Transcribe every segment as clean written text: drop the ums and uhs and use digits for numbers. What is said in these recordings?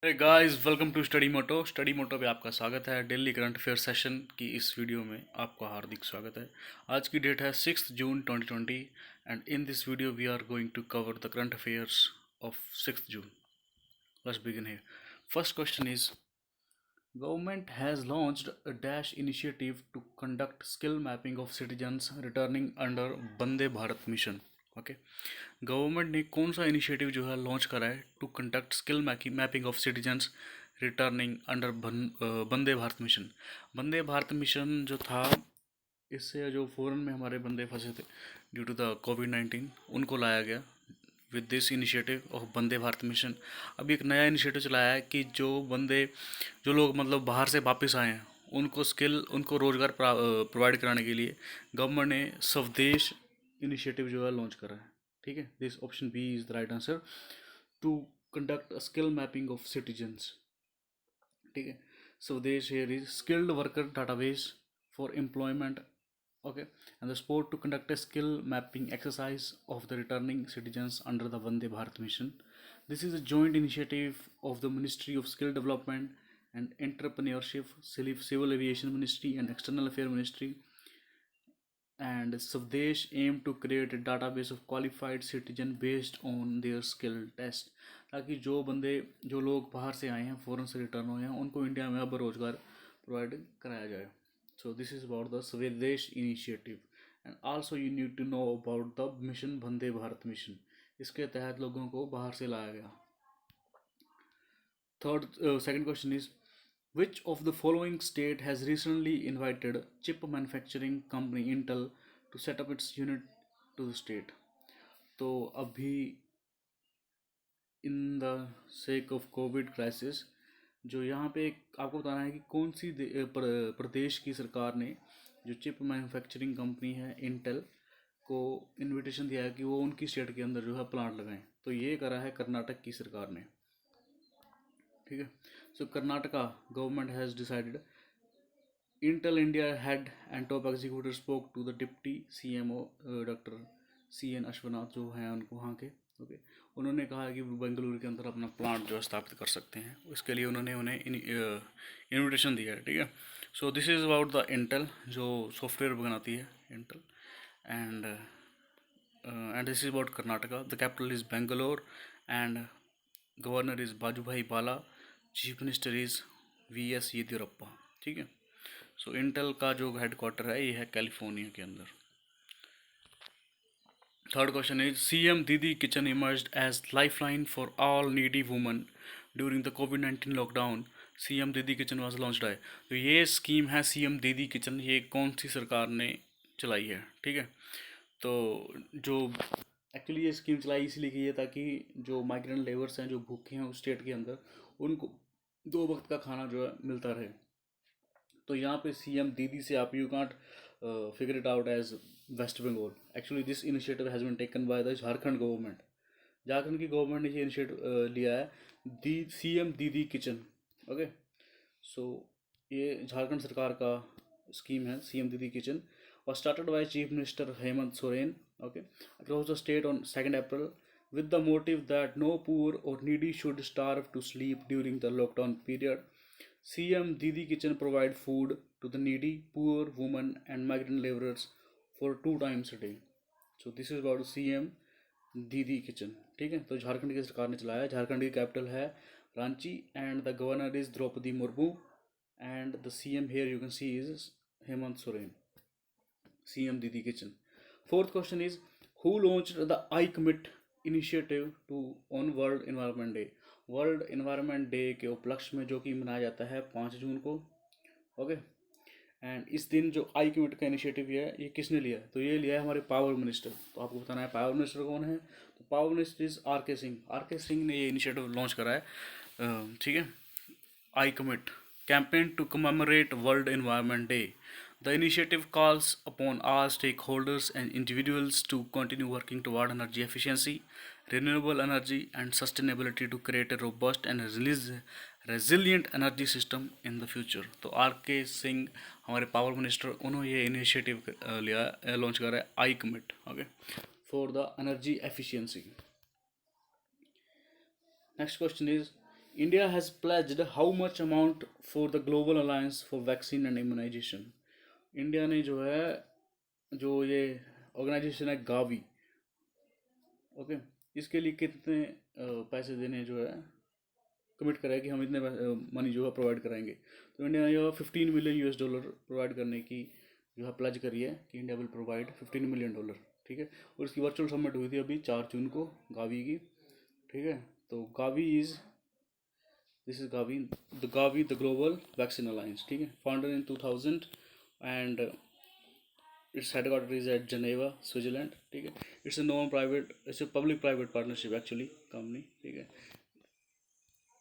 Guys, welcome to study मोटो पे आपका स्वागत है। डेली करंट अफेयर सेशन की इस वीडियो में आपका हार्दिक स्वागत है। आज की डेट है 6 June 2020 and in this video we are going to cover the current affairs of 6 June. Let's begin here. First question is, government has launched a dash initiative to conduct skill mapping of citizens returning under Vande Bharat mission. Okay, government ने कौन सा initiative जो है launch करा है to conduct skill mapping of citizens returning under Vande Bharat mission. Vande Bharat mission जो था, इससे जो फॉरेन में हमारे बंदे फंसे थे ड्यू टू द कोविड-19, उनको लाया गया with this initiative of Vande Bharat mission. अभी एक नया इनिशिएटिव चलाया है कि जो लोग मतलब बाहर से वापस आए हैं उनको रोज़गार प्रोवाइड कराने के लिए गवर्नमेंट ने स्वदेश इनिशिएटिव जो है लॉन्च करा है। ठीक है, this option B is the right answer, to conduct a skill mapping of citizens. ठीक है, स्वदेश here is skilled worker database for employment. Okay, and the sport to conduct a skill mapping exercise of the returning citizens under the Vande Bharat mission. This is a joint initiative of the Ministry of Skill Development and Entrepreneurship, Civil Aviation Ministry and External Affairs Ministry, and Savdesh aim to create a database of qualified citizen based on their skill test, ताकि जो लोग बाहर से आए हैं, foreign से return हुए हैं, उनको इंडिया में अब रोजगार प्रोवाइड कराया जाए। So this is about the Swadesh initiative and also you need to know about the mission Vande Bharat mission. इसके तहत लोगों को बाहर से लाया गया। Second question is, which of the following state has recently invited chip manufacturing company Intel to set up its unit to the state? तो अभी in the sake of Covid crisis, जो यहाँ पे आपको बताना है कि कौन सी प्रदेश की सरकार ने जो चिप मैन्युफैक्चरिंग कंपनी है इंटेल को इनविटेशन दिया है कि वो उनकी स्टेट के अंदर जो है प्लांट लगाएं। तो ये करा है कर्नाटक की सरकार ने। ठीक है, so Karnataka government has decided. Intel India head and top executive spoke to the deputy CMO doctor CN Ashwanath जो हैं उनको वहाँ के। ओके, उन्होंने कहा है कि बेंगलुरु के अंदर अपना प्लांट जो है स्थापित कर सकते हैं। इसके लिए उन्होंने उन्हें इन्विटेशन दिया है। ठीक है, so this is about the Intel जो सॉफ्टवेयर बनाती है Intel, and this is about Karnataka. The capital is Bangalore and governor is Vajubhai Vala, chief minister is VS Yediyurappa. ठीक है, सो इंटेल का जो हेडक्वार्टर है ये है कैलिफोर्निया के अंदर। Third question is, CM Didi kitchen emerged as lifeline for all needy women during the covid lockdown. CM Didi kitchen was launched है। तो ये स्कीम है CM दीदी किचन, ये कौन सी सरकार ने चलाई है? ठीक है, तो जो एक्चुअली ये स्कीम चलाई इसलिए की है ताकि जो माइग्रेंट लेबर्स हैं जो भूखे हैं उस स्टेट के अंदर, उनको 2 वक्त का खाना जो है मिलता रहे। तो यहाँ पे CM दीदी से आप you can't figure it out as West Bengal. Actually this initiative has been taken by the Jharkhand government. Jharkhand की गवर्नमेंट ने ये इनिशिएटिव लिया है, the CM Didi kitchen. Okay, so ये झारखंड सरकार का स्कीम है CM दीदी किचन, और started by chief minister Hemant Soren. Okay, across the state on 2 April with the motive that no poor or needy should starve to sleep during the lockdown period. CM Didi Kitchen provide food to the needy, poor, women and migrant laborers for 2 times a day. So this is about CM Didi Kitchen. ठीक है, तो झारखंड की सरकार ने चलाया है। झारखंड की capital है Ranchi and the governor is Droupadi Murmu and the CM here you can see is Hemant Soren. CM Didi Kitchen. Fourth question is, who launched the iCommit initiative to on World Environment Day? World environment day के उपलक्ष्य में जो कि मनाया जाता है 5 जून को। Okay, and इस दिन जो iCommit का इनिशिएटिव है ये किसने लिया है? तो ये लिया है हमारे पावर मिनिस्टर। तो आपको बताना है पावर मिनिस्टर कौन है। तो power minister is RK Singh. RK Singh ने ये इनिशिएटिव लॉन्च करा है। ठीक है, iCommit campaign to commemorate World Environment Day. The initiative calls upon all stakeholders and individuals to continue working toward energy efficiency, renewable energy, and sustainability to create a robust and resilient energy system in the future. तो RK Singh हमारे power minister, उन्होंने ये initiative लिया launch करा है iCommit, okay, for the energy efficiency. Next question is, India has pledged how much amount for the Global Alliance for Vaccine and Immunization? India ने जो है, जो ये ऑर्गेनाइजेशन है गावी, ओके, इसके लिए कितने पैसे देने जो है कमिट करा है कि हम इतने मनी जो है प्रोवाइड कराएंगे। तो इंडिया ने जो 15 मिलियन US डॉलर प्रोवाइड करने की जो है प्लेज करी है कि India will provide 15 million dollar. ठीक है, और इसकी वर्चुअल समिट हुई थी अभी 4 जून को गावी की। ठीक है, तो Gavi is, this is Gavi, the global vaccine alliance. ठीक है, founded in 2000 and it's headquarter is at Geneva, Switzerland. ठीक है, it's a non private, it's a public private partnership actually company. ठीक है,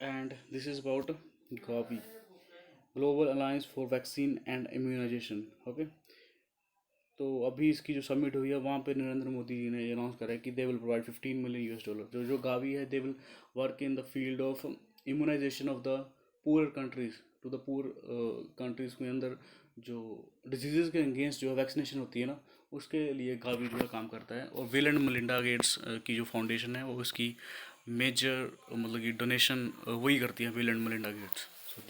and this is about Gavi, global alliance for vaccine and immunisation. Okay, तो अभी इसकी जो summit हुई है वहाँ पे नरेंद्र मोदी जी ने अनाउंस करा है कि they will provide 15 million US dollar. जो जो गावी है, they will work in the field of immunisation of the poor countries, to the poor countries के अंदर जो डिजीज़ के अगेंस्ट जो वैक्सीनेशन होती है ना, उसके लिए गावी जो है काम करता है। और विल एंड मेलिंडा गेट्स की जो फाउंडेशन है वो उसकी मेजर मतलब कि डोनेशन वही करती है, will and Melinda Gates. So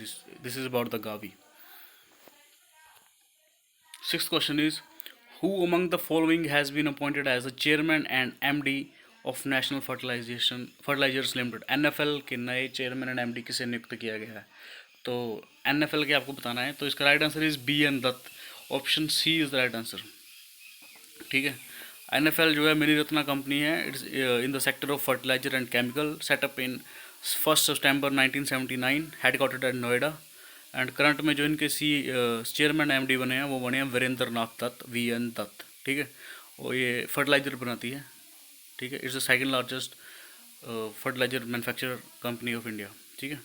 this is about the Gavi. Sixth question is, who among the following has been appointed as the chairman and MD of National Fertilizers Limited? NFL के नए chairman and MD किसे नियुक्त किया गया है? तो NFL के आपको बताना है, तो इसका right answer is BN Dutt. Option C is the right answer. ठीक है, NFL जो है मिनी रत्ना कंपनी है। It's in the sector of fertiliser and chemical, setup in 1 September 1979, headquartered at Noida. And current में जो इनके चेयरमैन MD बने हैं वो बने हैं वीरेंद्र नाथ दत्त, VN दत्त। ठीक है, और ये फर्टिलाइजर बनाती है। ठीक है, it's the second largest fertiliser manufacturer company of India. ठीक है,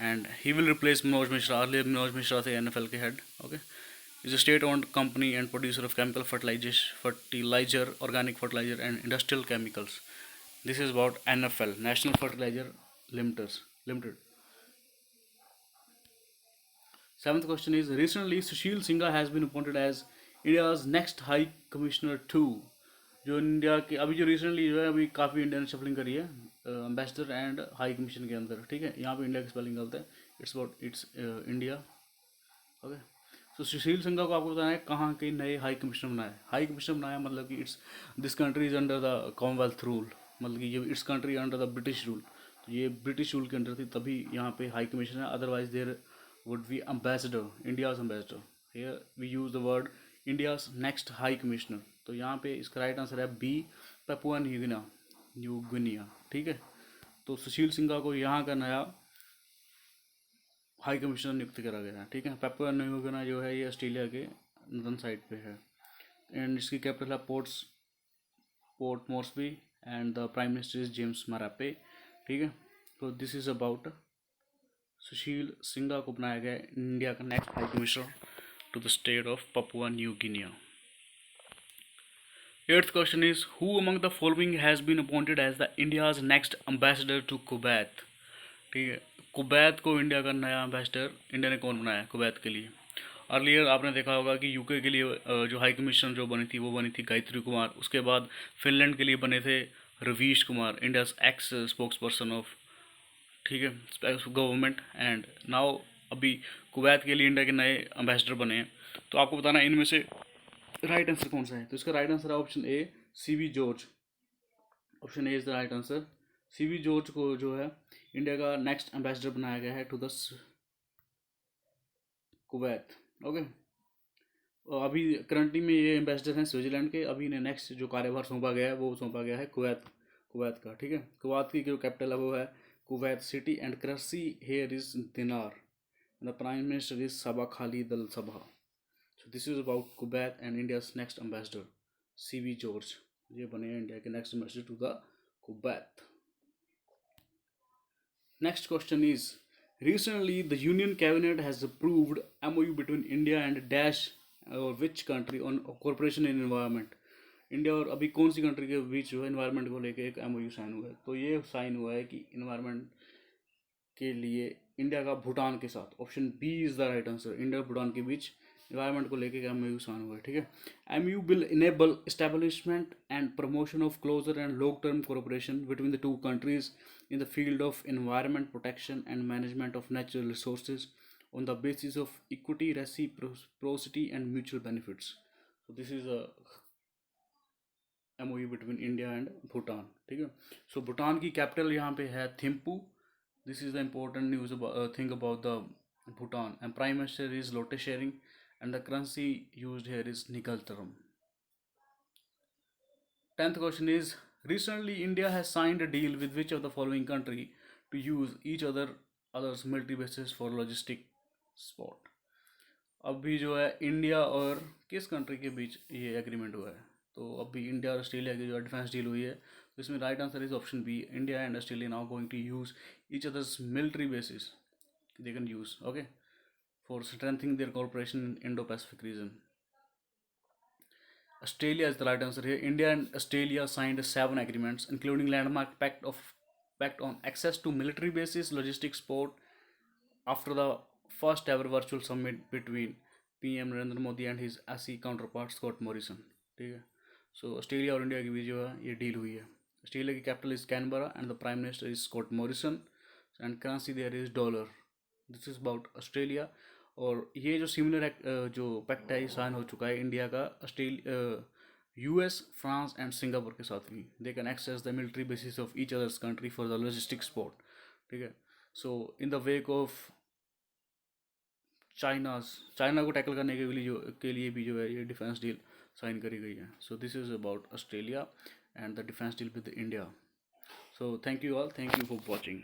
and he will replace Manoj Mishra. Earlier Manoj Mishra थे NFL के head. Okay, is a state-owned company and producer of chemical fertilizer, organic fertilizer, and industrial chemicals. This is about NFL, National Fertilizer Limited. Seventh question is, recently Sushil Singha has been appointed as India's next High Commissioner to, जो India के अभी जो recently जो है अभी काफ़ी India ने shuffling करी है एम्बेसडर एंड हाई कमीशन के अंदर। ठीक है, यहाँ पे इंडिया की स्पेलिंग गलत है, it's about it's India. Okay, तो सुशील सिंघा को आपको बताना है कहाँ के नए हाई कमिश्नर बनाया। हाई कमिश्नर बनाया मतलब कि it's this country is under the Commonwealth rule, मतलब कि ये it's country under the British rule. तो ये ब्रिटिश रूल के अंडर थी, तभी यहाँ पे हाई कमिश्नर है। Otherwise there would be ambassador, India's ambassador. Here we use the word India's next high commissioner. तो यहाँ पे इसका राइट आंसर है बी, पेपुआ न्यू गिनिया। ठीक है, तो सुशील सिंघा को यहाँ का नया हाई कमिश्नर नियुक्त करा गया है। ठीक है, पेपुआ न्यू गिनिया जो है ये ऑस्ट्रेलिया के नॉर्दर्न साइड पे है, एंड इसकी कैपिटल है Port Moresby, and the prime minister is James Marape. ठीक है, तो this is about Sushil Singha को बनाया गया इंडिया का next high commissioner to the state of Papua New Guinea. Eighth question is, who among the following has been appointed as the India's next ambassador to Kuwait? ठीक है, Kuwait को India का नया ambassador India ने कौन बनाया Kuwait के लिए? अर्लियर आपने देखा होगा कि यूके के लिए जो हाई कमिश्नर जो बनी थी वो बनी थी गायत्री कुमार। उसके बाद फिनलैंड के लिए बने थे Ravish Kumar, India's x spokes person of, ठीक है, गवर्नमेंट। एंड नाउ अभी कुवैत के लिए इंडिया के नए एम्बेसडर बने हैं। तो आपको बताना है इनमें से राइट आंसर कौन सा है। तो इसका राइट आंसर है option A, CB George. Option A is the right answer. CB George को जो है इंडिया का नेक्स्ट एम्बेसडर बनाया गया है टू द कुवैत। ओके, और अभी करंटली में ये एम्बेसडर हैं स्विट्जरलैंड के। अभी इन्हें नेक्स्ट जो कार्यभार सौंपा गया है वो सौंपा गया है कुवैत का। ठीक है, कुवैत की जो कैपिटल है वो है Kuwait city, and currency here is dinar, the prime minister is Sabah Khalid Al Sabah. So this is about Kuwait and India's next ambassador CB George. ये बने हैं इंडिया के next ambassador to the Kuwait. Next question is, recently the Union Cabinet has approved MOU between India and dash or which country on cooperation in environment? India और अभी कौन सी country के बीच जो है इन्वायरमेंट को लेके एक MOU साइन हुआ है? तो ये साइन हुआ है कि इन्वायरमेंट के लिए इंडिया का भूटान के साथ। Option B is the right answer, India और भूटान के बीच इन्वायरमेंट को लेके MOU साइन हुआ है, ठीक है। MOU will enable establishment and promotion of closer and long-term cooperation between the two countries in the field of environment protection and management of natural resources on the basis of equity, reciprocity, and mutual benefits. So this is a MOU between India and Bhutan, ठीक है। सो भूटान की capital यहाँ पे है Thimphu. This is the important news thing about the Bhutan, and Prime Minister is Lotte Schering, and the currency used here is Nigaltaram. 10th question is, recently India has signed a deal with which of the following country to use each other's military bases for logistic support? अभी जो है India और किस country के बीच ये agreement हुआ है? तो अभी इंडिया और ऑस्ट्रेलिया की जो डिफेंस डील हुई है, तो इसमें right answer is option B, India and Australia now going to use each others military basis they can use, okay, for strengthening their cooperation in Indo-Pacific region. Australia is the right answer here. India and Australia signed 7 agreements, including landmark pact on access to military bases, logistics support, after the first ever virtual summit between PM Narendra Modi and his ASEAN counterpart Scott Morrison. ठीक है, so Australia और India के बीच जो है ये deal हुई है। Australia की capital is Canberra and the prime minister is Scott Morrison and currency there is dollar. This is about Australia. और ये जो सिमिलर जो पैक्ट है ये साइन हो चुका है इंडिया का Australia, US, France and Singapore के साथ भी। They can access the military bases of each others country for the logistic support, ठीक है। So in the wake of China को टैकल करने के लिए भी जो है ये डिफेंस डील साइन करी गई है। So this is about Australia and the defence deal with India. So thank you all, thank you for watching.